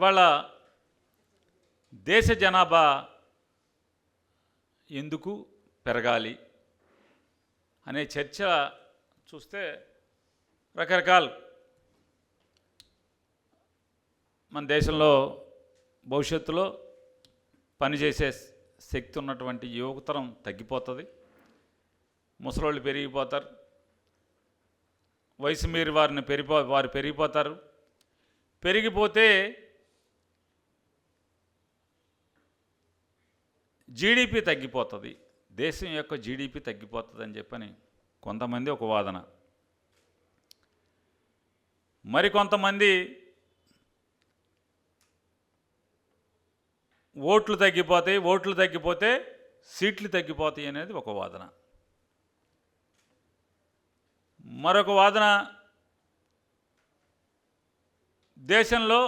ఇవాళ దేశ జనాభా ఎందుకు పెరగాలి అనే చర్చ చూస్తే రకరకాలు మన దేశంలో భవిష్యత్తులో పనిచేసే శక్తి ఉన్నటువంటి యువతరం తగ్గిపోతుంది, ముసలోళ్ళు పెరిగిపోతారు, వయసు మీరి వారు పెరిగిపోతారు. పెరిగిపోతే జీడిపి తగ్గిపోతుంది, దేశం యొక్క జీడిపి తగ్గిపోతుంది అని చెప్పని కొంతమంది ఒక వాదన. మరికొంతమంది ఓట్లు తగ్గిపోతే సీట్లు తగ్గిపోతాయి అనేది ఒక వాదన. మరొక వాదన, దేశంలో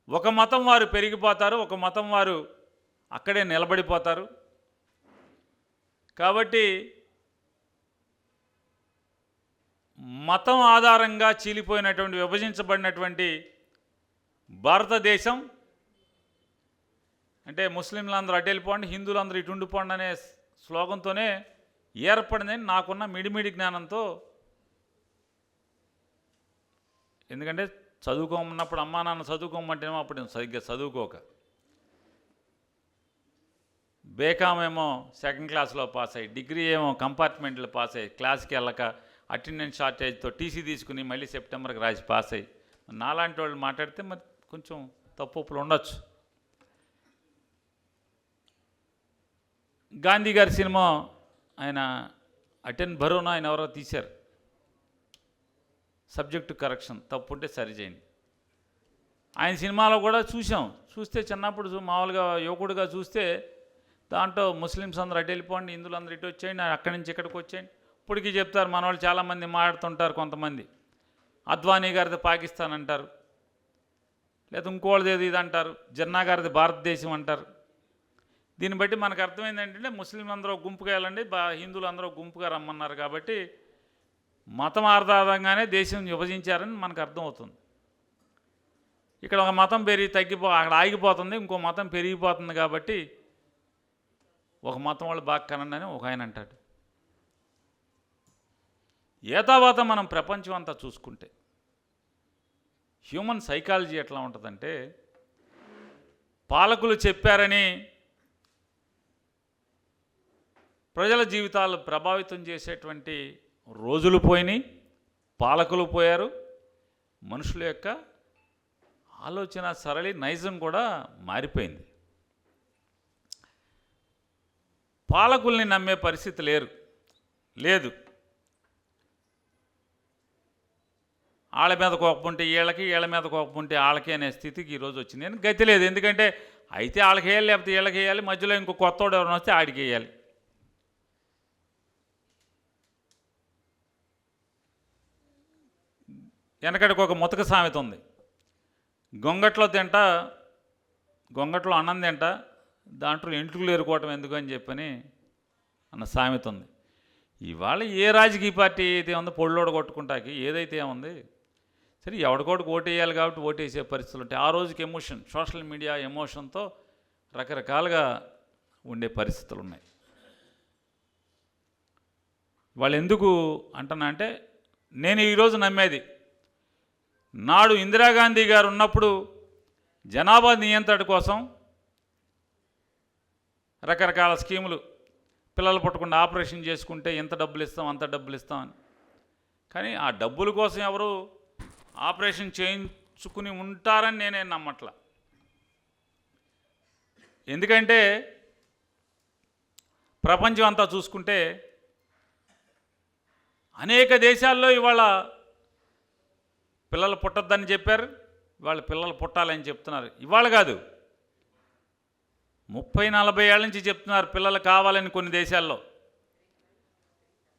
ఒక మతం వారు పెరిగిపోతారు, ఒక మతం వారు అక్కడే నిలబడిపోతారు. కాబట్టి మతం ఆధారంగా చీలిపోయినటువంటి విభజించబడినటువంటి భారతదేశం అంటే ముస్లింలందరూ అటు వెళ్ళిపోండి, హిందువులందరూ ఇటు ఉండిపోండి అనే స్లోగన్తోనే ఏర్పడిందని నాకున్న మిడిమిడి జ్ఞానంతో. ఎందుకంటే చదువుకోమన్నప్పుడు అమ్మా నాన్న చదువుకోమంటేమో అప్పుడు సరిగ్గా చదువుకోక, బేకామ్ ఏమో సెకండ్ క్లాస్లో పాస్ అయ్యి, డిగ్రీ ఏమో కంపార్ట్మెంట్లో పాస్ అయ్యి, క్లాస్కి వెళ్ళక అటెండెన్స్ షార్టేజ్తో టీసీ తీసుకుని మళ్ళీ సెప్టెంబర్కి రాసి పాస్ అయ్యి, నాలాంటి వాళ్ళు మాట్లాడితే మరి కొంచెం తప్పులు ఉండొచ్చు. గాంధీ గారి సినిమా ఆయన అటెన్ భరోనా ఆయన ఎవరో తీశారు, సబ్జెక్టు కరెక్షన్ తప్పు ఉంటే సరిచేయండి. ఆయన సినిమాలో కూడా చూస్తే చిన్నప్పుడు మామూలుగా యువకుడిగా చూస్తే దాంట్లో ముస్లిమ్స్ అందరూ అటు వెళ్ళిపోండి, హిందువులు అందరూ ఇటు వచ్చేయండి, అక్కడి నుంచి ఇక్కడికి వచ్చేయండి. ఇప్పటికీ చెప్తారు మన వాళ్ళు చాలామంది మాట్లాడుతుంటారు. కొంతమంది అద్వానీ గారిది పాకిస్తాన్ అంటారు, లేదా ఇంకోళ్ళది ఇది అంటారు, జిన్నా గారిది భారతదేశం అంటారు. దీన్ని బట్టి మనకు అర్థమైంది ఏంటంటే ముస్లింలు అందరూ గుంపుగా వెళ్ళండి, హిందువులు అందరూ గుంపుగా రమ్మన్నారు. కాబట్టి మతం ఆధారంగానే దేశం విభజించారని మనకు అర్థమవుతుంది. ఇక్కడ ఒక మతం అక్కడ ఆగిపోతుంది, ఇంకో మతం పెరిగిపోతుంది. కాబట్టి ఒక మతం వాళ్ళు బాగా కనండి అని ఒక ఆయన అంటాడు. తర్వాత మనం ప్రపంచం అంతా చూసుకుంటే హ్యూమన్ సైకాలజీ ఎట్లా ఉంటుందంటే, పాలకులు చెప్పారని ప్రజల జీవితాలు ప్రభావితం చేసేటువంటి రోజులు పోయినాయి, పాలకులు పోయారు, మనుషుల యొక్క ఆలోచన సరళి నైజం కూడా మారిపోయింది. పాలకుల్ని నమ్మే పరిస్థితి లేదు. వాళ్ళ మీద కోపం వీళ్ళకి, వీళ్ళ మీద కోపం వాళ్ళకి అనే స్థితికి ఈరోజు వచ్చింది. ఎందుకు గతి లేదు. ఎందుకంటే అయితే వాళ్ళకి వేయాలి, లేకపోతే వీళ్ళకి వేయాలి, మధ్యలో ఇంకో కొత్తోడు ఎవరైనా వస్తే ఆడికి వేయాలి. వెనకడికి ఒక ముతక సామెత ఉంది, గొంగట్లో అన్నం తింట దాంట్లో ఎంట్రుకులు ఏరుకోవటం ఎందుకు అని చెప్పని అన్న సామెత ఉంది. ఇవాళ ఏ రాజకీయ పార్టీ అయితే ఉందో పొళ్ళోడు కొట్టుకుంటాకి ఏదైతే ఉంది సరే, ఎవడికోడికి ఓటు వేయాలి కాబట్టి ఓటు వేసే పరిస్థితులు ఉంటాయి. ఆ రోజుకి ఎమోషన్, సోషల్ మీడియా ఎమోషన్తో రకరకాలుగా ఉండే పరిస్థితులు ఉన్నాయి. వాళ్ళు ఎందుకు అంటున్నా అంటే, నేను ఈరోజు నమ్మేది, నాడు ఇందిరాగాంధీ గారు ఉన్నప్పుడు జనాభా నియంత్రణ కోసం రకరకాల స్కీములు, పిల్లలు పుట్టకుండా ఆపరేషన్ చేసుకుంటే ఎంత డబ్బులు ఇస్తాం అంత డబ్బులు ఇస్తామని. కానీ ఆ డబ్బుల కోసం ఎవరు ఆపరేషన్ చేయించుకుని ఉంటారని నేనే నమ్మట్లా. ఎందుకంటే ప్రపంచం అంతా చూసుకుంటే అనేక దేశాల్లో ఇవాళ పిల్లలు పుట్టొద్దని చెప్పారు, ఇవాళ పిల్లలు పుట్టాలని చెప్తున్నారు. ఇవాళ కాదు, 30-40 ఏళ్ళ నుంచి చెప్తున్నారు పిల్లలు కావాలని. కొన్ని దేశాల్లో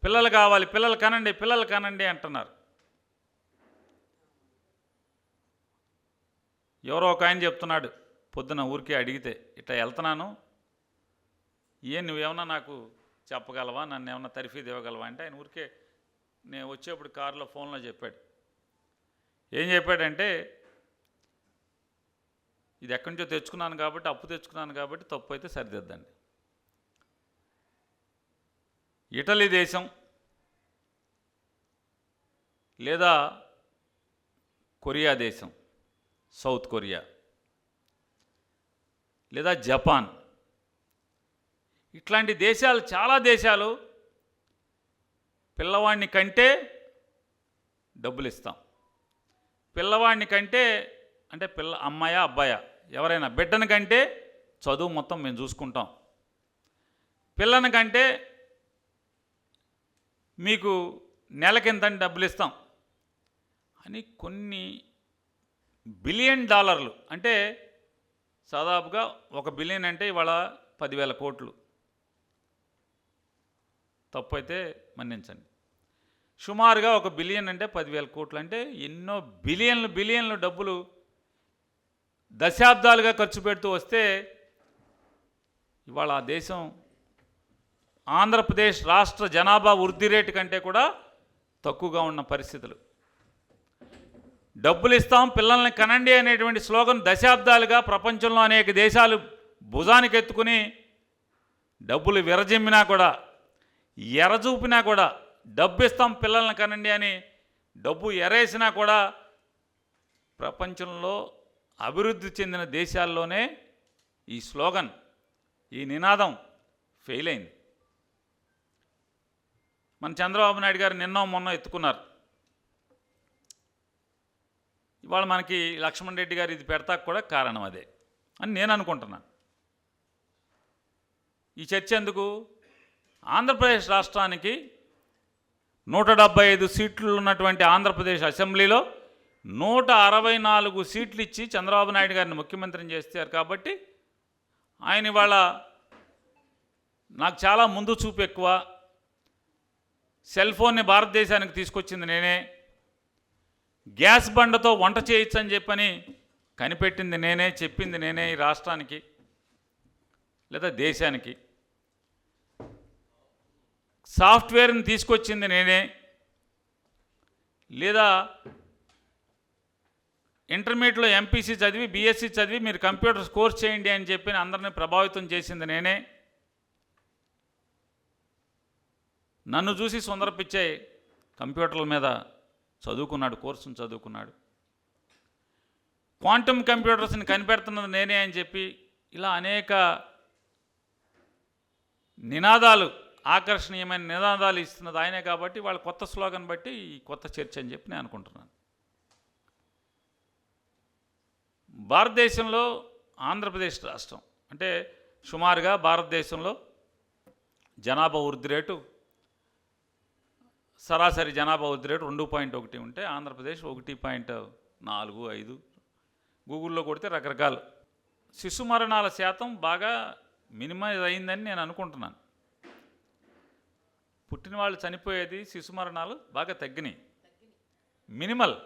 పిల్లలు కావాలి, పిల్లలు కనండి అంటున్నారు. ఎవరో ఒక ఆయన చెప్తున్నాడు పొద్దున ఊరికే అడిగితే, ఇట్లా వెళ్తున్నాను, నువ్వేమన్నా నాకు చెప్పగలవా, నన్ను ఏమన్నా తరిఫీదు ఇవ్వగలవా అంటే, ఆయన ఊరికే నేను వచ్చేప్పుడు కారులో ఫోన్లో చెప్పాడు. ఏం చెప్పాడంటే, ఇది ఎక్కడి నుంచో తెచ్చుకున్నాను కాబట్టి, అప్పు తెచ్చుకున్నాను కాబట్టి తప్పు అయితే సరిదిద్దండి. ఇటలీ దేశం లేదా కొరియా దేశం, సౌత్ కొరియా లేదా జపాన్, ఇట్లాంటి దేశాలు, చాలా దేశాలు పిల్లవాడిని కంటే డబ్బులు ఇస్తాం. పిల్లవాడిని కంటే అంటే అమ్మాయా అబ్బాయా ఎవరైనా, బిడ్డని కంటే చదువు మొత్తం మేము చూసుకుంటాం, పిల్లని కంటే మీకు నెలకింతని డబ్బులు ఇస్తాం అని కొన్ని బిలియన్ డాలర్లు, అంటే దాదాపుగా 1 బిలియన్ అంటే ఇవాళ 10,000 కోట్లు, తప్పు అయితే మన్నించండి. సుమారుగా 1 బిలియన్ అంటే 10,000 కోట్లు, అంటే ఎన్నో బిలియన్లు డబ్బులు దశాబ్దాలుగా ఖర్చు పెడుతూ వస్తే ఇవాళ ఆ దేశం ఆంధ్రప్రదేశ్ రాష్ట్ర జనాభా వృద్ధి రేటు కంటే కూడా తక్కువగా ఉన్న పరిస్థితులు. డబ్బులు ఇస్తాం పిల్లల్ని కనండి అనేటువంటి స్లోగన్ దశాబ్దాలుగా ప్రపంచంలో అనేక దేశాలు భుజానికి ఎత్తుకుని డబ్బులు విరజిమ్మినా కూడా, ఎరచూపినా కూడా, డబ్బు ఇస్తాం పిల్లల్ని కనండి అని డబ్బు ఎరేసినా కూడా ప్రపంచంలో అభివృద్ధి చెందిన దేశాల్లోనే ఈ స్లోగన్, ఈ నినాదం ఫెయిల్ అయింది. మన చంద్రబాబు నాయుడు గారు నిన్నో మొన్న ఎత్తుకున్నారు. ఇవాళ మనకి లక్ష్మణ్ రెడ్డి గారు ఇది పెడతాకు కూడా కారణం అదే అని నేను అనుకుంటున్నాను. ఈ చర్చ ఎందుకు? ఆంధ్రప్రదేశ్ రాష్ట్రానికి 175 సీట్లు ఉన్నటువంటి ఆంధ్రప్రదేశ్ అసెంబ్లీలో 164 సీట్లు ఇచ్చి చంద్రబాబు నాయుడు గారిని ముఖ్యమంత్రిని చేస్తారు కాబట్టి ఆయన ఇవాళ నాకు చాలా ముందు చూపు ఎక్కువ, సెల్ ఫోన్ని భారతదేశానికి తీసుకొచ్చింది నేనే, గ్యాస్ బండతో వంట చేయొచ్చు అని చెప్పని కనిపెట్టింది నేనే, చెప్పింది నేనే ఈ రాష్ట్రానికి లేదా దేశానికి, సాఫ్ట్వేర్ని తీసుకొచ్చింది నేనే, లేదా ఇంటర్మీడియట్లో ఎంపీసీ చదివి బీఎస్సీ చదివి మీరు కంప్యూటర్ కోర్స్ చేయండి అని చెప్పి అందరినీ ప్రభావితం చేసింది నేనే, నన్ను చూసి సుందర పిచ్చై కంప్యూటర్ల మీద చదువుకున్నాడు, కోర్సును చదువుకున్నాడు, క్వాంటమ్ కంప్యూటర్స్ని కనిపెడుతున్నది నేనే అని చెప్పి ఇలా అనేక నినాదాలు, ఆకర్షణీయమైన నినాదాలు ఇస్తున్నది ఆయనే కాబట్టి వాళ్ళ కొత్త స్లోగన్ బట్టి ఈ కొత్త చర్చ అని చెప్పి నేను అనుకుంటున్నాను. భారతదేశంలో ఆంధ్రప్రదేశ్ రాష్ట్రం అంటే సుమారుగా భారతదేశంలో జనాభా వృద్ధి రేటు, సరాసరి జనాభా వృద్ధి రేటు 2.1 ఉంటే ఆంధ్రప్రదేశ్ 1.45, గూగుల్లో కొడితే రకరకాలు. శిశు మరణాల శాతం బాగా మినిమైజ్ అయిందని నేను అనుకుంటున్నాను. పుట్టిన వాళ్ళు చనిపోయేది, శిశు మరణాలు బాగా తగ్గినాయి, మినిమల్.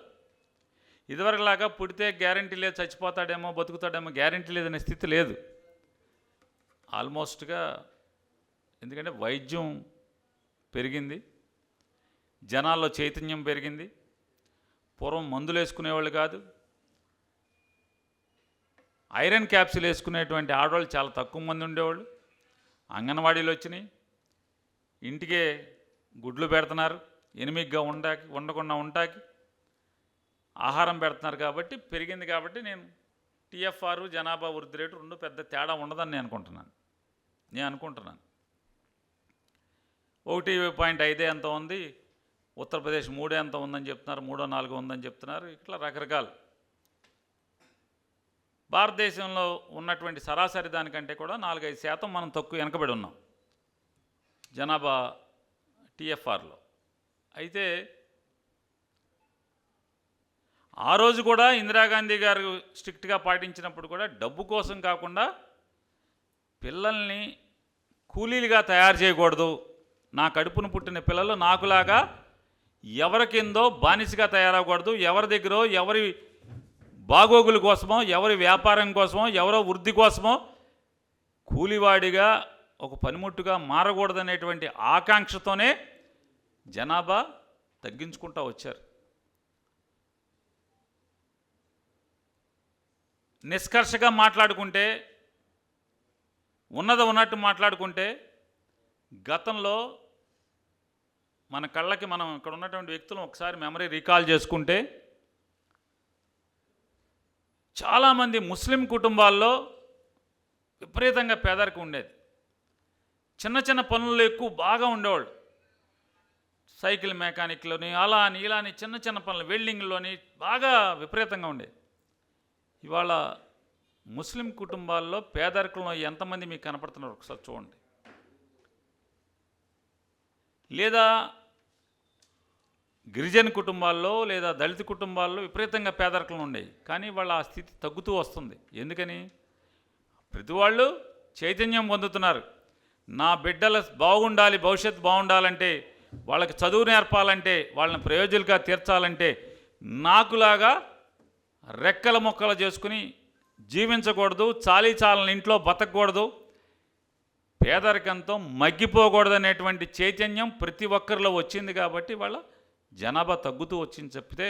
ఇదివరకులాగా పుడితే గ్యారంటీ లేదు, చచ్చిపోతాడేమో బతుకుతాడేమో గ్యారంటీ లేదనే స్థితి లేదు ఆల్మోస్ట్గా. ఎందుకంటే వైద్యం పెరిగింది, జనాల్లో చైతన్యం పెరిగింది. పూర్వం మందులు వేసుకునేవాళ్ళు కాదు, ఐరన్ క్యాప్సిల్ వేసుకునేటువంటి ఆడవాళ్ళు చాలా తక్కువ మంది ఉండేవాళ్ళు. అంగన్వాడీలు వచ్చినాయి, ఇంటికే గుడ్లు పెడుతున్నారు, ఎనిమిగ్గా ఉండకుండా ఉంటాకి ఆహారం పెడుతున్నారు కాబట్టి పెరిగింది. కాబట్టి నేను టీఎఫ్ఆర్ జనాభా వృద్ధి రేటు 2 పెద్ద తేడా ఉండదని నేను అనుకుంటున్నాను. 1.5 ఎంత ఉంది, ఉత్తరప్రదేశ్ 3 ఎంత ఉందని చెప్తున్నారు, 3, 4 ఉందని చెప్తున్నారు. ఇట్లా రకరకాలు. భారతదేశంలో ఉన్నటువంటి సరాసరి దానికంటే కూడా 4-5% మనం తక్కువ వెనకబడి ఉన్నాం జనాభా టీఎఫ్ఆర్లో. అయితే ఆ రోజు కూడా ఇందిరాగాంధీ గారు స్ట్రిక్ట్గా పాటించినప్పుడు కూడా డబ్బు కోసం కాకుండా పిల్లల్ని కూలీలుగా తయారు చేయకూడదు, నా కడుపును పుట్టిన పిల్లలు నాకులాగా ఎవరి కిందో బానిసగా తయారవకూడదు, ఎవరి దగ్గర ఎవరి బాగోగుల కోసమో, ఎవరి వ్యాపారం కోసమో, ఎవరో వృద్ధి కోసమో కూలివాడిగా ఒక పనిముట్టుగా మారకూడదనేటువంటి ఆకాంక్షతోనే జనాభా తగ్గించుకుంటూ వచ్చారు. నిష్కర్షగా మాట్లాడుకుంటే, ఉన్నట్టు మాట్లాడుకుంటే, గతంలో మన కళ్ళకి మనం ఇక్కడ ఉన్నటువంటి వ్యక్తులను ఒకసారి మెమరీ రీకాల్ చేసుకుంటే, చాలామంది ముస్లిం కుటుంబాల్లో విపరీతంగా పేదరికం ఉండేది. చిన్న చిన్న పనుల్లో ఎక్కువ బాగా ఉండేవాళ్ళు. సైకిల్ మెకానిక్లోని అలా అని ఇలా అని చిన్న చిన్న పనులు, వెల్డింగ్లోని బాగా విపరీతంగా ఉండేది. ఇవాళ ముస్లిం కుటుంబాల్లో పేదరికంలో ఎంతమంది మీకు కనపడుతున్నారు ఒకసారి చూడండి. లేదా గిరిజన కుటుంబాల్లో లేదా దళిత కుటుంబాల్లో విపరీతంగా పేదరికలు ఉండేవి. కానీ వాళ్ళ ఆ స్థితి తగ్గుతూ వస్తుంది. ఎందుకని? ప్రతి వాళ్ళు చైతన్యం పొందుతున్నారు. నా బిడ్డల బాగుండాలి, భవిష్యత్తు బాగుండాలంటే, వాళ్ళకి చదువు నేర్పాలంటే, వాళ్ళని ప్రయోజకులుగా తీర్చాలంటే, నాకులాగా రెక్కల మొక్కలు చేసుకుని జీవించకూడదు, చాలీచాలని ఇంట్లో బతకూడదు, పేదరికంతో మగ్గిపోకూడదనేటువంటి చైతన్యం ప్రతి ఒక్కరిలో వచ్చింది. కాబట్టి వాళ్ళ జనాభా తగ్గుతూ వచ్చింది. చెప్తే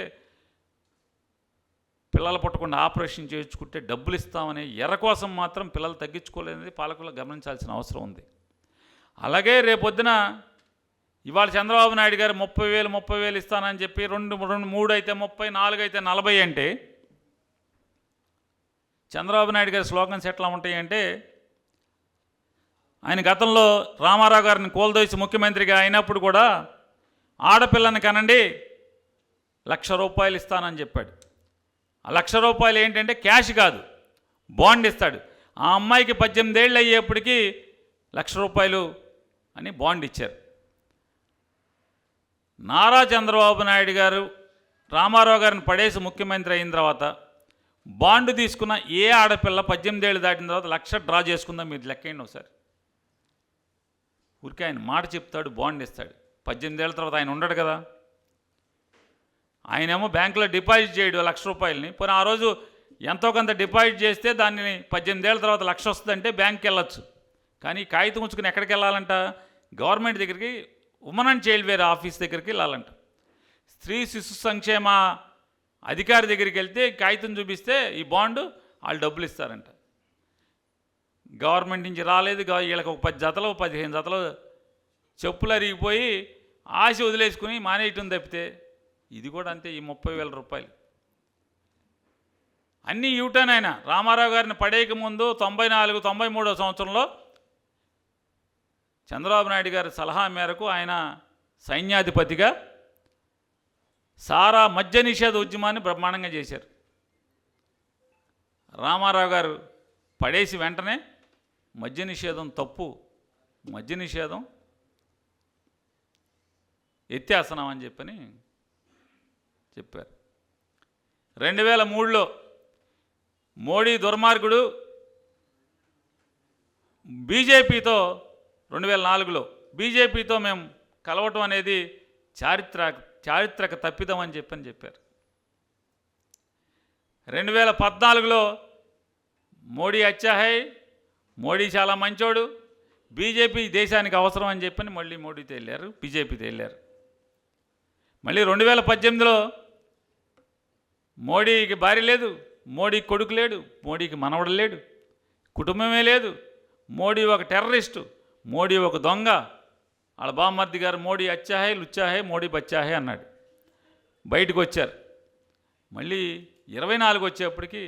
పిల్లలు పుట్టకుండా ఆపరేషన్ చేయించుకుంటే డబ్బులు ఇస్తామని ఎర్ర కోసం మాత్రం పిల్లలు తగ్గించుకోలేనిది పాలకులు గమనించాల్సిన అవసరం ఉంది. అలాగే రేపొద్దున ఇవాళ చంద్రబాబు నాయుడు గారు 30,000 ఇస్తానని చెప్పి 3 అయితే 30, 4 అయితే 40 అంటే చంద్రబాబు నాయుడు గారి స్లోగన్స్ ఎట్లా ఉంటాయి అంటే, ఆయన గతంలో రామారావు గారిని కోల్దోసి ముఖ్యమంత్రిగా అయినప్పుడు కూడా ఆడపిల్లని కనండి ₹1,00,000 ఇస్తానని చెప్పాడు. ఆ ₹1,00,000 ఏంటంటే క్యాష్ కాదు, బాండ్ ఇస్తాడు. ఆ అమ్మాయికి 18 ఏళ్ళు అయ్యేప్పటికీ ₹1,00,000 అని బాండ్ ఇచ్చారు. నారా చంద్రబాబు నాయుడు గారు రామారావు గారిని పడేసి ముఖ్యమంత్రి అయిన తర్వాత బాండ్ తీసుకున్న ఏ ఆడపిల్ల 18 ఏళ్ళు దాటిన తర్వాత 1,00,000 డ్రా చేసుకుందాం మీరు లెక్కండి ఒకసారి. ఊరికే ఆయన మాట చెప్తాడు, బాండ్ ఇస్తాడు. 18 ఏళ్ళ తర్వాత ఆయన ఉండడు కదా. ఆయనేమో బ్యాంకులో డిపాజిట్ చేయడు ₹1,00,000. పోనీ ఆ రోజు ఎంతో కొంత డిపాజిట్ చేస్తే దాన్ని 18 ఏళ్ళ తర్వాత 1,00,000 వస్తుందంటే బ్యాంక్కి వెళ్ళొచ్చు. కానీ కాగితం ఉంచుకుని ఎక్కడికి వెళ్ళాలంట? గవర్నమెంట్ దగ్గరికి, women and child welfare office దగ్గరికి వెళ్ళాలంట. స్త్రీ శిశు సంక్షేమ అధికారి దగ్గరికి వెళ్తే కాగితం చూపిస్తే ఈ బాండు వాళ్ళు డబ్బులు ఇస్తారంట. గవర్నమెంట్ నుంచి రాలేదు. వీళ్ళకి ఒక 10 జతలు 15 జతలు చెప్పులు అరిగిపోయి ఆశ వదిలేసుకుని మానేయటం తప్పితే ఇది కూడా అంతే. ఈ ₹30,000 అన్నీ యూటర్న్. ఆయన రామారావు గారిని పడేయక ముందు 94, 93 సంవత్సరంలో చంద్రబాబు నాయుడు గారి సలహా మేరకు ఆయన సైన్యాధిపతిగా సారా మద్య నిషేధ ఉద్యమాన్ని బ్రహ్మాండంగా చేశారు. రామారావు గారు పడేసి వెంటనే మద్య నిషేధం తప్పు, మద్య నిషేధం ఎత్తేస్తున్నాం అని చెప్పారు. 2003లో మోడీ దుర్మార్గుడు బీజేపీతో, 2004లో బీజేపీతో మేము కలవటం అనేది చారిత్రక తప్పిదం అని చెప్పారు. 2014లో మోడీ అచ్చా హై, మోడీ చాలా మంచోడు, బీజేపీ దేశానికి అవసరం అని చెప్పని మళ్ళీ మోడీతో వెళ్ళారు, బీజేపీతో వెళ్ళారు. మళ్ళీ 2018లో మోడీకి భార్య లేదు, మోడీకి కొడుకు లేడు, మోడీకి మనవడు లేడు, కుటుంబమే లేదు, మోడీ ఒక టెర్రరిస్టు, మోడీ ఒక దొంగ. వాళ్ళ బామ్మర్ది గారు మోడీ అచ్చా హై లుచ్చా హై మోడీ బచ్చా హై అన్నాడు. బయటకు వచ్చారు. మళ్ళీ 24 వచ్చేప్పటికి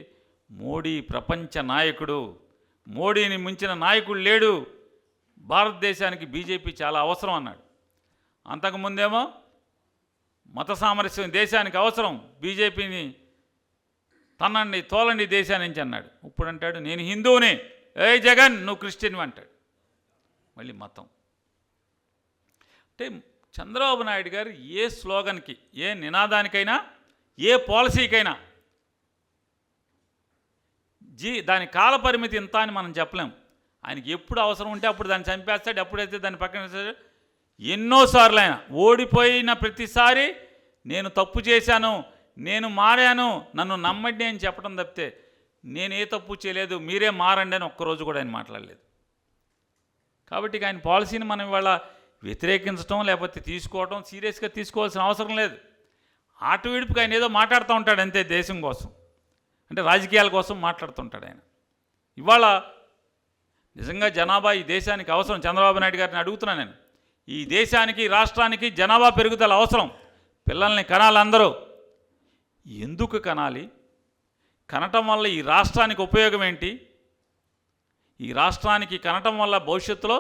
మోడీ ప్రపంచ నాయకుడు, మోడీని మించిన నాయకుడు లేడు, భారతదేశానికి బీజేపీ చాలా అవసరం అన్నాడు. అంతకుముందేమో మత సామరస్యం దేశానికి అవసరం, బీజేపీని తనండి తోలండి దేశాన్ని నుంచి అన్నాడు. ఇప్పుడు అంటాడు నేను హిందువుని, ఏ జగన్ నువ్వు క్రిస్టియన్ అంటాడు. మళ్ళీ మతం. అంటే చంద్రబాబు నాయుడు గారు ఏ స్లోగన్కి, ఏ నినాదానికైనా, ఏ పాలసీకైనా దాని కాల పరిమితి ఇంత అని మనం చెప్పలేం. ఆయనకి ఎప్పుడు అవసరం ఉంటే అప్పుడు దాన్ని చంపేస్తాడు, ఎప్పుడైతే దాన్ని పక్కన వేస్తాడు. ఎన్నోసార్లు ఆయన ఓడిపోయిన ప్రతిసారి నేను తప్పు చేశాను, నేను మారాను, నన్ను నమ్మండి అని చెప్పడం తప్పితే నేను ఏ తప్పు చేయలేదు, మీరే మారండి అని ఒక్కరోజు కూడా ఆయన మాట్లాడలేదు. కాబట్టి ఆయన పాలసీని మనం ఇవాళ వ్యతిరేకించడం లేకపోతే తీసుకోవడం సీరియస్గా తీసుకోవాల్సిన అవసరం లేదు. ఆటు విడుపుకి ఆయన ఏదో మాట్లాడుతూ ఉంటాడు అంతే దేశం కోసం. అంటే రాజకీయాల కోసం మాట్లాడుతుంటాడు ఆయన. ఇవాళ నిజంగా జనాభా ఈ దేశానికి అవసరం. చంద్రబాబు నాయుడు గారిని అడుగుతున్నాను నేను, ఈ దేశానికి రాష్ట్రానికి జనాభా పెరుగుదల అవసరం. పిల్లల్ని కనాలి అందరూ. ఎందుకు కనాలి? కనటం వల్ల ఈ రాష్ట్రానికి ఉపయోగం ఏంటి? ఈ రాష్ట్రానికి కనటం వల్ల భవిష్యత్తులో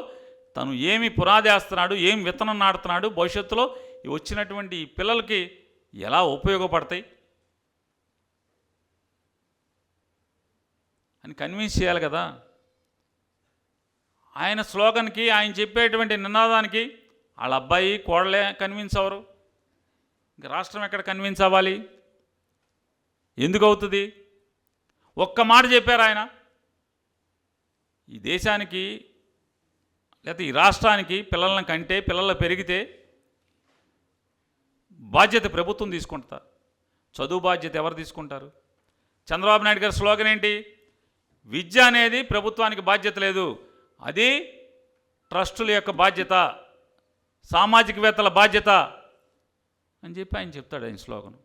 తను ఏమి పునాది వేస్తున్నాడు, ఏం విత్తనం నాడుతున్నాడు, భవిష్యత్తులో వచ్చినటువంటి ఈ పిల్లలకి ఎలా ఉపయోగపడతాయి అని కన్విన్స్ చేయాలి కదా. ఆయన స్లోగన్కి, ఆయన చెప్పేటువంటి నినాదానికి వాళ్ళ అబ్బాయి కోడలే కన్విన్స్ అవ్వరు. ఇంకా రాష్ట్రం ఎక్కడ కన్విన్స్ అవ్వాలి? ఎందుకు అవుతుంది? ఒక్క మాట చెప్పారు ఆయన, ఈ దేశానికి లేకపోతే ఈ రాష్ట్రానికి పిల్లలను కంటే, పిల్లలు పెరిగితే బాధ్యత ప్రభుత్వం తీసుకుంటారు. చదువు బాధ్యత ఎవరు తీసుకుంటారు? చంద్రబాబు నాయుడు గారి స్లోగన్ ఏంటి? విద్య అనేది ప్రభుత్వానికి బాధ్యత లేదు, అది ట్రస్టుల యొక్క బాధ్యత, సామాజికవేత్తల బాధ్యత అని చెప్పి ఆయన చెప్తాడు ఆయన స్లోగన్.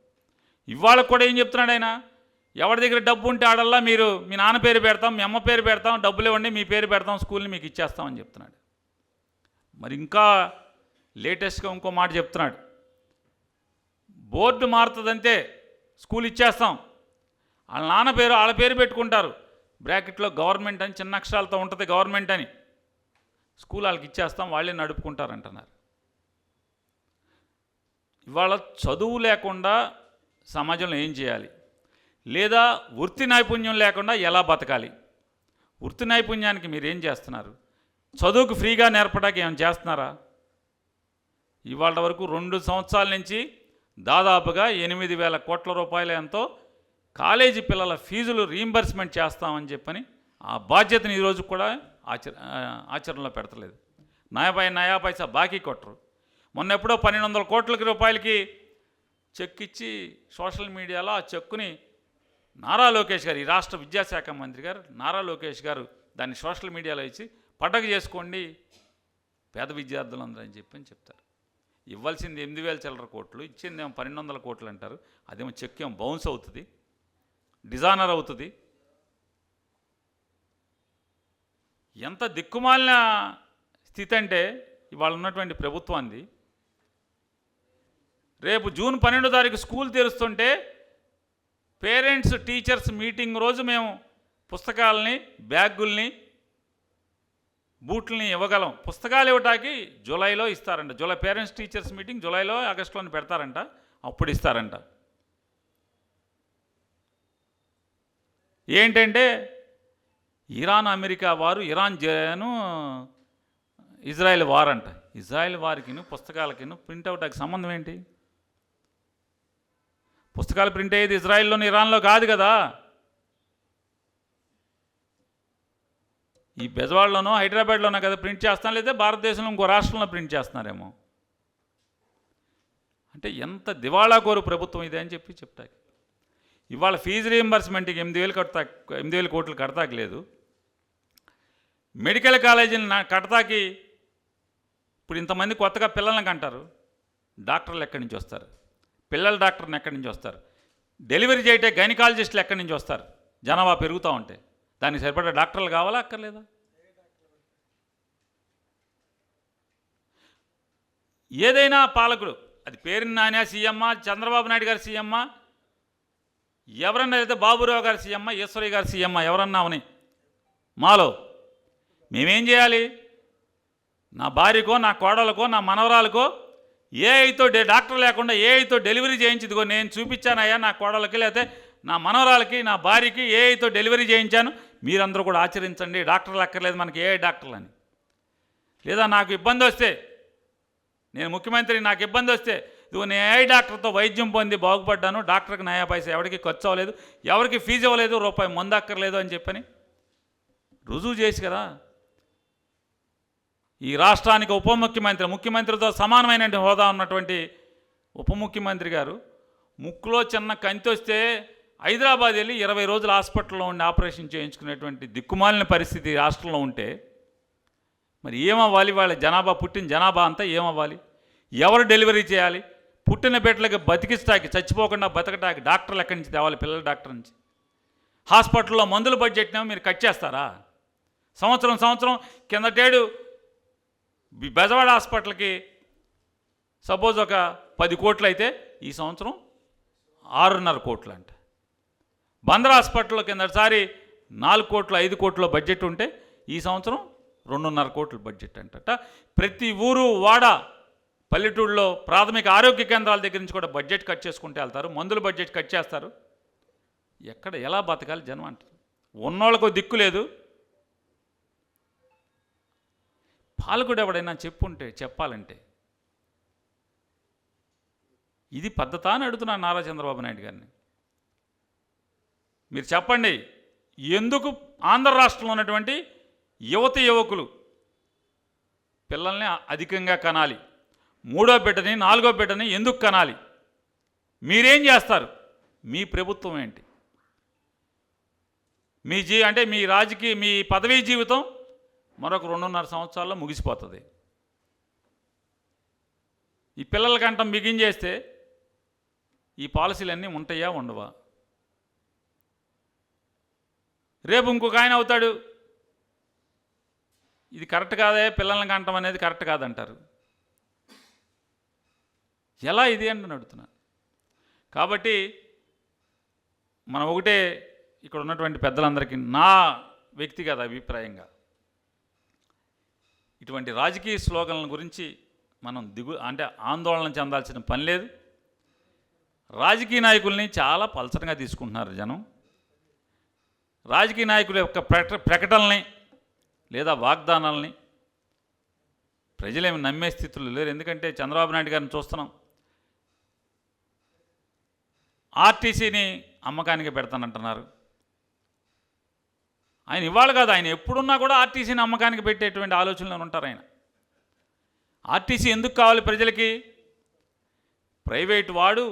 ఇవాళ కూడా ఏం చెప్తున్నాడు ఆయన? ఎవరి దగ్గర డబ్బు ఉంటే ఆడల్లా మీరు మీ నాన్న పేరు పెడతాం, మీ అమ్మ పేరు పెడతాం, డబ్బులు ఇవ్వండి, మీ పేరు పెడతాం, స్కూల్ని మీకు ఇచ్చేస్తామని చెప్తున్నాడు. మరి ఇంకా లేటెస్ట్గా ఇంకో మాట చెప్తున్నాడు, బోర్డు మారుతుందంటే స్కూల్ ఇచ్చేస్తాం, వాళ్ళ నాన్న పేరు వాళ్ళ పేరు పెట్టుకుంటారు, బ్రాకెట్లో గవర్నమెంట్ అని చిన్న అక్షరాలతో ఉంటుంది, గవర్నమెంట్ అని, స్కూల్ వాళ్ళకి ఇచ్చేస్తాం, వాళ్ళే నడుపుకుంటారంటున్నారు. ఇవాళ చదువు లేకుండా సమాజంలో ఏం చేయాలి, లేదా వృత్తి నైపుణ్యం లేకుండా ఎలా బతకాలి? వృత్తి నైపుణ్యానికి మీరు ఏం చేస్తున్నారు? చదువుకు ఫ్రీగా నేర్పడానికి ఏమైనా చేస్తున్నారా? ఇవాళ వరకు 2 సంవత్సరాల నుంచి దాదాపుగా 8,000 కోట్ల రూపాయలు ఎంతో కాలేజీ పిల్లల ఫీజులు రీయింబర్స్మెంట్ చేస్తామని చెప్పని ఆ బాధ్యతను ఈరోజు కూడా ఆచరణలో పెడతలేదు. నయా పైసా బాకీ కొట్టరు. మొన్న ఎప్పుడో 1,200 కోట్ల రూపాయలకి చెక్ ఇచ్చి సోషల్ మీడియాలో ఆ చెక్కుని నారా లోకేష్ గారు, ఈ రాష్ట్ర విద్యాశాఖ మంత్రి గారు నారా లోకేష్ గారు దాన్ని సోషల్ మీడియాలో ఇచ్చి పండగ చేసుకోండి పేద విద్యార్థులందరూ అని చెప్పని చెప్తారు. ఇవ్వాల్సింది 8,000 చిల్లర కోట్లు, ఇచ్చిందేమో 1,200 కోట్లు అంటారు. అదేమో చెక్ ఏమో బౌన్స్ అవుతుంది, డిజానర్ అవుతుంది. ఎంత దిక్కుమాలిన స్థితి అంటే ఇవాళ ఉన్నటువంటి ప్రభుత్వాన్ని. రేపు జూన్ 12వ తారీఖు స్కూల్ తెరుస్తుంటే పేరెంట్స్ టీచర్స్ మీటింగ్ రోజు మేము పుస్తకాలని, బ్యాగుల్ని, బూట్లని ఇవ్వగలం. పుస్తకాలు ఇవ్వటానికి జూలైలో ఇస్తారంట. జూలై పేరెంట్స్ టీచర్స్ మీటింగ్ జూలైలో, ఆగస్టులో పెడతారంట, అప్పుడు ఇస్తారంట. ఏంటంటే ఇరాన్ అమెరికా వారు, ఇరాన్ ఇజ్రాయెల్ వార్ అంట. ఇజ్రాయెల్ వారికిను పుస్తకాలకిను ప్రింట్అవుట్కి సంబంధం ఏంటి? పుస్తకాలు ప్రింట్ అయ్యేది ఇజ్రాయెల్లోని, ఇరాన్లో కాదు కదా. ఈ బెజవాడలోనో హైదరాబాద్లోనో కదా ప్రింట్ చేస్తాను, లేదా భారతదేశంలో ఇంకో రాష్ట్రంలో ప్రింట్ చేస్తున్నారేమో. అంటే ఎంత దివాళాకోరు ప్రభుత్వం ఇదే అని చెప్పి చెప్తాకి. ఇవాళ ఫీజు రీయింబర్స్మెంట్కి 8,000 కోట్లు కడతాకి లేదు. మెడికల్ కాలేజీని కడతాకి ఇప్పుడు ఇంతమంది కొత్తగా పిల్లల్ని కంటారు, డాక్టర్లు ఎక్కడి నుంచి వస్తారు? పిల్లల డాక్టర్ని ఎక్కడి నుంచి వస్తారు? డెలివరీ చేయటే గైనకాలజిస్టులు ఎక్కడి నుంచి వస్తారు? జనాభా పెరుగుతూ ఉంటే దానికి సరిపడా డాక్టర్లు కావాలా అక్కర్లేదా? ఏదైనా పాలకుడు, అది పేరుని నాని సీఎమ్మ, చంద్రబాబు నాయుడు గారు సీఎమ్మ, ఎవరన్నా అయితే బాబురావు గారు సీఎమ్మ, ఈశ్వరయ్య గారు సీఎమ్మ, ఎవరన్నా అవని మాలో మేమేం చేయాలి? నా భార్యకో, నా కోడలకో, నా మనవరాలకో ఏఐతో డాక్టర్ లేకుండా ఏఐతో డెలివరీ చేయించిదిగో నేను చూపించానయ్యా నా కోడలకి, లేకపోతే నా మనవరాలకి, నా భార్యకి ఏఐతో డెలివరీ చేయించాను, మీరందరూ కూడా ఆచరించండి, డాక్టర్లు అక్కర్లేదు మనకి ఏఐ డాక్టర్లు అని. లేదా నాకు ఇబ్బంది వస్తే, నేను ముఖ్యమంత్రి, నాకు ఇబ్బంది వస్తే ఇదిగో నేను ఏఐ డాక్టర్తో వైద్యం పొంది బాగుపడ్డాను, డాక్టర్కి నయా పైసా ఎవరికి ఖర్చు అవ్వలేదు, ఎవరికి ఫీజు ఇవ్వలేదు, రూపాయి మందు అక్కర్లేదు అని చెప్పని రుజువు చేసి కదా ఈ రాష్ట్రానికి ఉప ముఖ్యమంత్రి, ముఖ్యమంత్రితో సమానమైన హోదా ఉన్నటువంటి ఉప ముఖ్యమంత్రి గారు ముక్కులో చిన్న కంతి వస్తే హైదరాబాద్ వెళ్ళి 20 రోజులు హాస్పిటల్లో ఉండి ఆపరేషన్ చేయించుకునేటువంటి దిక్కుమాలిన పరిస్థితి రాష్ట్రంలో ఉంటే మరి ఏమవ్వాలి? వాళ్ళ జనాభా, పుట్టిన జనాభా అంతా ఏమవ్వాలి? ఎవరు డెలివరీ చేయాలి? పుట్టిన బిడ్డలకి బతికిస్తాకి, చచ్చిపోకుండా బతకటానికి డాక్టర్లు ఎక్కడి నుంచి తేవాలి? పిల్లల డాక్టర్ నుంచి. హాస్పిటల్లో మందుల బడ్జెట్నే మీరు కట్ చేస్తారా? సంవత్సరం కిందటేడు బెజవాడ హాస్పిటల్కి సపోజ్ ఒక 10 కోట్లు అయితే ఈ సంవత్సరం 6.5 కోట్లు అంట. బందర్ హాస్పిటల్లో కిందసారి 4 కోట్లు 5 కోట్ల బడ్జెట్ ఉంటే ఈ సంవత్సరం 2.5 కోట్ల బడ్జెట్ అంటట. ప్రతి ఊరు వాడ పల్లెటూళ్ళలో ప్రాథమిక ఆరోగ్య కేంద్రాల దగ్గర నుంచి కూడా బడ్జెట్ కట్ చేసుకుంటూ వెళ్తారు, మందుల బడ్జెట్ కట్ చేస్తారు. ఎక్కడ ఎలా బతకాలి జనం అంటారు. ఉన్నోళ్ళకు దిక్కు లేదు. పాలకుడు ఎవడైనా చెప్పాలంటే ఇది పద్ధతా అని అడుగుతున్నాను నారా చంద్రబాబు నాయుడు గారిని. మీరు చెప్పండి, ఎందుకు ఆంధ్ర రాష్ట్రంలో ఉన్నటువంటి యువకులు పిల్లల్ని అధికంగా కనాలి? 3వ బిడ్డని 4వ బిడ్డని ఎందుకు కనాలి? మీరేం చేస్తారు? మీ ప్రభుత్వం ఏంటి? అంటే మీ పదవీ జీవితం మరొక 2.5 సంవత్సరాల్లో ముగిసిపోతుంది. ఈ పిల్లల కంటం బిగించేస్తే ఈ పాలసీలన్నీ ఉంటాయా ఉండవా? రేపు ఇంకొక ఆయన అవుతాడు, ఇది కరెక్ట్ కాదే, పిల్లల్ని కంటం అనేది కరెక్ట్ కాదంటారు. ఎలా ఇది అని అడుగుతున్నాను. కాబట్టి మనం ఒకటే ఇక్కడ ఉన్నటువంటి పెద్దలందరికీ నా వ్యక్తిగత అభిప్రాయంగా ఇటువంటి రాజకీయ స్లోగన్ల గురించి మనం ఆందోళన చెందాల్సిన పని లేదు. రాజకీయ నాయకుల్ని చాలా పలచనగా తీసుకుంటున్నారు జనం. రాజకీయ నాయకుల యొక్క ప్రకటనల్ని లేదా వాగ్దానాలని ప్రజలేమి నమ్మే స్థితిలో లేరు. ఎందుకంటే చంద్రబాబు నాయుడు గారిని చూస్తున్నాం, ఆర్టీసీని అమ్మకానికి పెడతానంటున్నారు. ఆయన ఇవాళ కాదు, ఆయన ఎప్పుడున్నా కూడా ఆర్టీసీని అమ్మకానికి పెట్టేటువంటి ఆలోచనలో ఉంటారు ఆయన. ఆర్టీసీ ఎందుకు కావాలి ప్రజలకి? ప్రైవేటు వాడు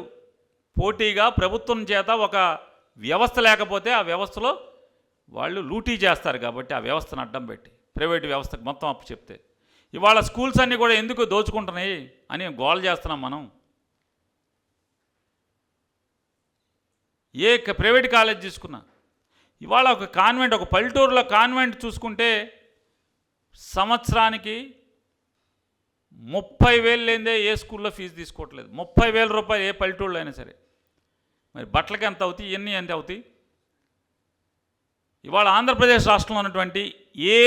పోటీగా ప్రభుత్వం చేత ఒక వ్యవస్థ లేకపోతే ఆ వ్యవస్థలో వాళ్ళు లూటీ చేస్తారు. కాబట్టి ఆ వ్యవస్థను అడ్డం పెట్టి ప్రైవేటు వ్యవస్థకు మొత్తం అప్పు చెప్తే ఇవాళ స్కూల్స్ అన్నీ కూడా ఎందుకు దోచుకుంటున్నాయి అని గోల చేస్తున్నాం మనం. ఏ ప్రైవేట్ కాలేజ్ తీసుకున్నా ఇవాళ ఒక కాన్వెంట్, ఒక పల్లెటూరులో కాన్వెంట్ చూసుకుంటే సంవత్సరానికి 30,000 లేదే ఏ స్కూల్లో ఫీజు తీసుకోవట్లేదు. 30,000 రూపాయలు ఏ పల్లెటూరులో అయినా సరే. మరి బట్టలకి ఎంత అవుతాయి, ఇవన్నీ ఎంత అవుతాయి? ఇవాళ ఆంధ్రప్రదేశ్ రాష్ట్రంలో ఉన్నటువంటి ఏ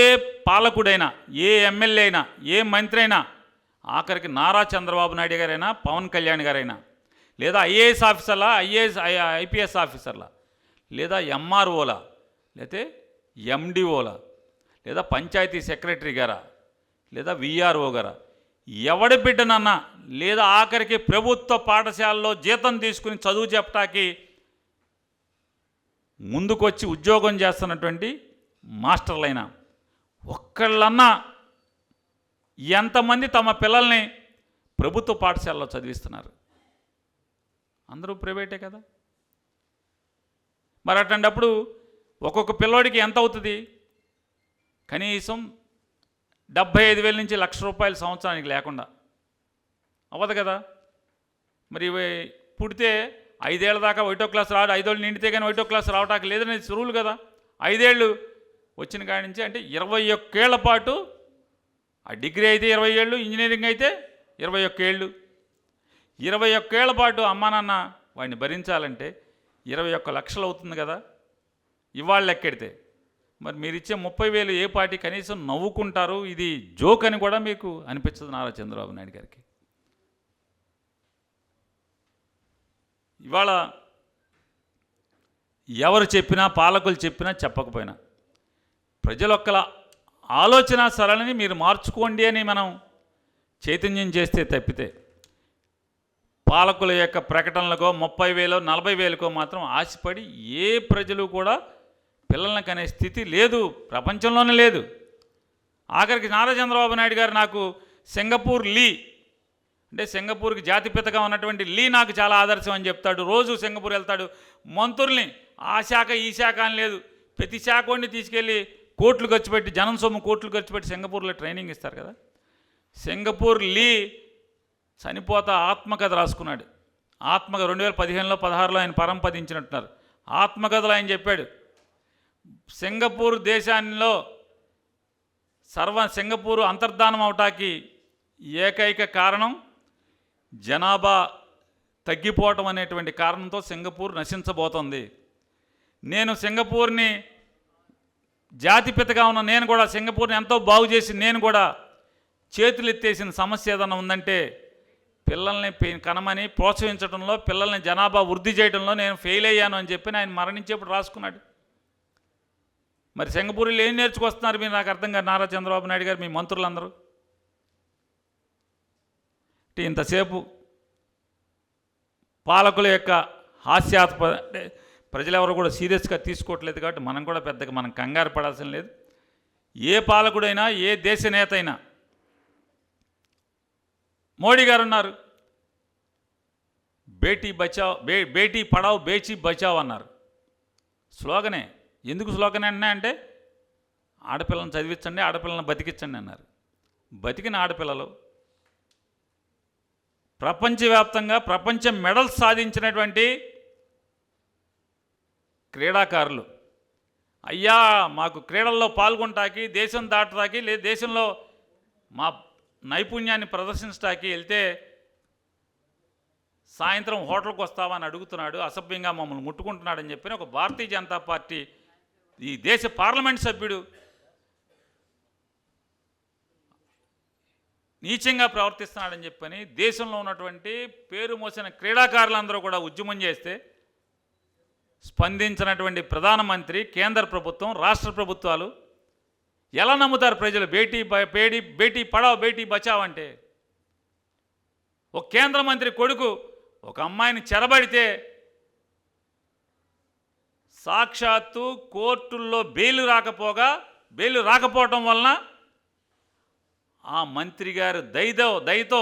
పాలకుడైనా, ఏ ఎమ్మెల్యే అయినా, ఏ మంత్రి అయినా, ఆఖరికి నారా చంద్రబాబు నాయుడు గారైనా, పవన్ కళ్యాణ్ గారైనా, లేదా ఐఏఎస్ ఆఫీసర్లా, ఐపీఎస్ ఆఫీసర్లా, లేదా ఎంఆర్ఓలా, లేకపోతే ఎండిఓలా, లేదా పంచాయతీ సెక్రటరీ గారా, లేదా విఆర్ఓ గారా, ఎవడి బిడ్డనన్నా, లేదా ఆఖరికి ప్రభుత్వ పాఠశాలలో జీతం తీసుకుని చదువు చెప్పటానికి ముందుకొచ్చి ఉద్యోగం చేస్తున్నటువంటి మాస్టర్లైనా ఒక్కళ్ళన్నా ఎంతమంది తమ పిల్లల్ని ప్రభుత్వ పాఠశాలలో చదివిస్తున్నారు? అందరూ ప్రైవేటే కదా. మరి అట్లాంటప్పుడు ఒక్కొక్క పిల్లోడికి ఎంత అవుతుంది? కనీసం 75,000 నుంచి ₹1,00,000 సంవత్సరానికి లేకుండా అవ్వదు కదా. మరి పుడితే 5 ఏళ్ళ దాకా 1వ క్లాస్ రాడు, 5 ఏళ్ళు నిండితే కానీ 1వ క్లాస్ రావటానికి లేదనేది రూల్ కదా. 5 ఏళ్ళు వచ్చిన కాడి నుంచి అంటే 21 ఏళ్ల పాటు, ఆ డిగ్రీ అయితే 20 ఏళ్ళు, ఇంజనీరింగ్ అయితే 21 ఏళ్ళు, 21 ఏళ్ల పాటు అమ్మా నాన్న వాడిని భరించాలంటే 21 లక్షలు అవుతుంది కదా ఇవాళ లెక్కెడితే. మరి మీరు ఇచ్చే 30,000 ఏ పార్టీ కనీసం నవ్వుకుంటారు? ఇది జోక్ అని కూడా మీకు అనిపించదు నారా చంద్రబాబు నాయుడు గారికి. ఇవాళ ఎవరు చెప్పినా, పాలకులు చెప్పినా చెప్పకపోయినా, ప్రజలొక్కల ఆలోచన సరళిని మీరు మార్చుకోండి అని మనం చైతన్యం చేస్తే తప్పితే పాలకుల యొక్క ప్రకటనలకో 30,000 40,000కో మాత్రం ఆశపడి ఏ ప్రజలు కూడా పిల్లల్ని కనే స్థితి లేదు, ప్రపంచంలోనే లేదు. ఆఖరికి నారా చంద్రబాబు నాయుడు గారు నాకు సింగపూర్ లీ, అంటే సింగపూర్కి జాతిపితగా ఉన్నటువంటి లీ నాకు చాలా ఆదర్శం అని చెప్తాడు. రోజు సింగపూర్ వెళ్తాడు. మంత్రుల్ని ఆ శాఖ ఈ శాఖ అని లేదు, ప్రతి శాఖని తీసుకెళ్ళి కోట్లు ఖర్చు పెట్టి, జనం సొమ్ము కోట్లు ఖర్చు పెట్టి సింగపూర్లో ట్రైనింగ్ ఇస్తారు కదా. సింగపూర్ లీ చనిపోతా ఆత్మకథ రాసుకున్నాడు. 2015లో 16లో ఆయన పరంపదించినట్టున్నారు. ఆత్మకథలో ఆయన చెప్పాడు, సింగపూర్ దేశాల్లో సింగపూర్ అంతర్ధానం అవటానికి ఏకైక కారణం జనాభా తగ్గిపోవటం అనేటువంటి కారణంతో సింగపూర్ నశించబోతోంది. నేను సింగపూర్ని జాతిపితగా ఉన్న నేను కూడా సింగపూర్ని ఎంతో బాగు చేసి నేను కూడా చేతులు ఎత్తేసిన సమస్య ఏదైనా ఉందంటే పిల్లల్ని కనమని ప్రోత్సహించడంలో, పిల్లల్ని జనాభా వృద్ధి చేయడంలో నేను ఫెయిల్ అయ్యాను అని చెప్పి ఆయన మరణించేప్పుడు రాసుకున్నాడు. మరి సింగపూర్లో ఏం నేర్చుకొస్తున్నారు మీరు? నాకు అర్థం కాదు. నారా చంద్రబాబు నాయుడు గారు, మీ మంత్రులందరూ ఇంతసేపు పాలకుల యొక్క హాస్యాస్పద అంటే ప్రజలు ఎవరు కూడా సీరియస్గా తీసుకోవట్లేదు కాబట్టి మనం కూడా పెద్దగా మనం కంగారు పడాల్సిన లేదు. ఏ పాలకుడైనా, ఏ దేశ నేత అయినా, మోడీ గారు ఉన్నారు, బేటీ బచావ్ బేటీ పడావ్ బేటీ బచావ్ అన్నారు. స్లోగనే. ఎందుకు స్లోగనే అంటే ఆడపిల్లని చదివించండి, ఆడపిల్లని బతికించండి అన్నారు. బతికిన ఆడపిల్లలు ప్రపంచవ్యాప్తంగా ప్రపంచ మెడల్స్ సాధించినటువంటి క్రీడాకారులు, అయ్యా మాకు క్రీడల్లో పాల్గొనటానికి, దేశం దాటడానికి, లేదా దేశంలో మా నైపుణ్యాన్ని ప్రదర్శించడానికి వెళ్తే సాయంత్రం హోటల్కి వస్తావా అని అడుగుతున్నాడు, అసభ్యంగా మమ్మల్ని ముట్టుకుంటున్నాడని చెప్పి ఒక భారతీయ జనతా పార్టీ ఈ దేశ పార్లమెంట్ సభ్యుడు నీచంగా ప్రవర్తిస్తున్నాడని చెప్పని దేశంలో ఉన్నటువంటి పేరు మోసిన క్రీడాకారులందరూ కూడా ఉద్యమం చేస్తే స్పందించినటువంటి ప్రధానమంత్రి, కేంద్ర ప్రభుత్వం, రాష్ట్ర ప్రభుత్వాలు ఎలా నమ్ముతారు ప్రజలు? బేటీ పడావ్ బేటీ బచావ్ అంటే ఒక కేంద్ర మంత్రి కొడుకు ఒక అమ్మాయిని చెరబడితే సాక్షాత్తు కోర్టుల్లో బెయిల్ రాకపోవటం వలన ఆ మంత్రి గారు దయతో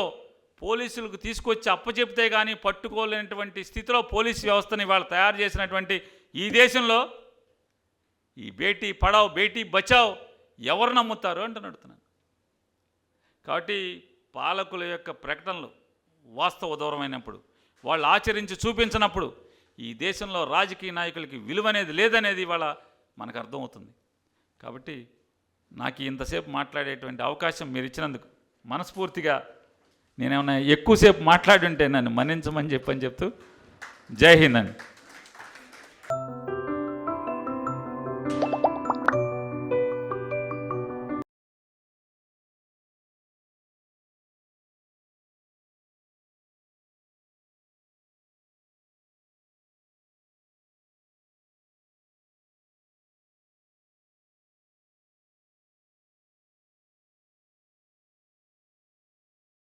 పోలీసులకు తీసుకొచ్చి అప్పచెప్తే కానీ పట్టుకోలేనటువంటి స్థితిలో పోలీసు వ్యవస్థని వాళ్ళు తయారు చేసినటువంటి ఈ దేశంలో ఈ బేటీ పడావ్ బేటీ బచావ్ ఎవరు నమ్ముతారు అంటే అడుగుతున్నాను. కాబట్టి పాలకుల యొక్క ప్రకటనలు వాస్తవ దూరమైనప్పుడు, వాళ్ళు ఆచరించి చూపించినప్పుడు ఈ దేశంలో రాజకీయ నాయకులకి విలువ అనేది లేదనేది ఇవాళ మనకు అర్థమవుతుంది. కాబట్టి నాకు ఇంతసేపు మాట్లాడేటువంటి అవకాశం మీరు ఇచ్చినందుకు మనస్ఫూర్తిగా, నేనేమన్నా ఎక్కువసేపు మాట్లాడుంటే నన్ను మన్నించమని చెప్తూ జై హింద్ అండి.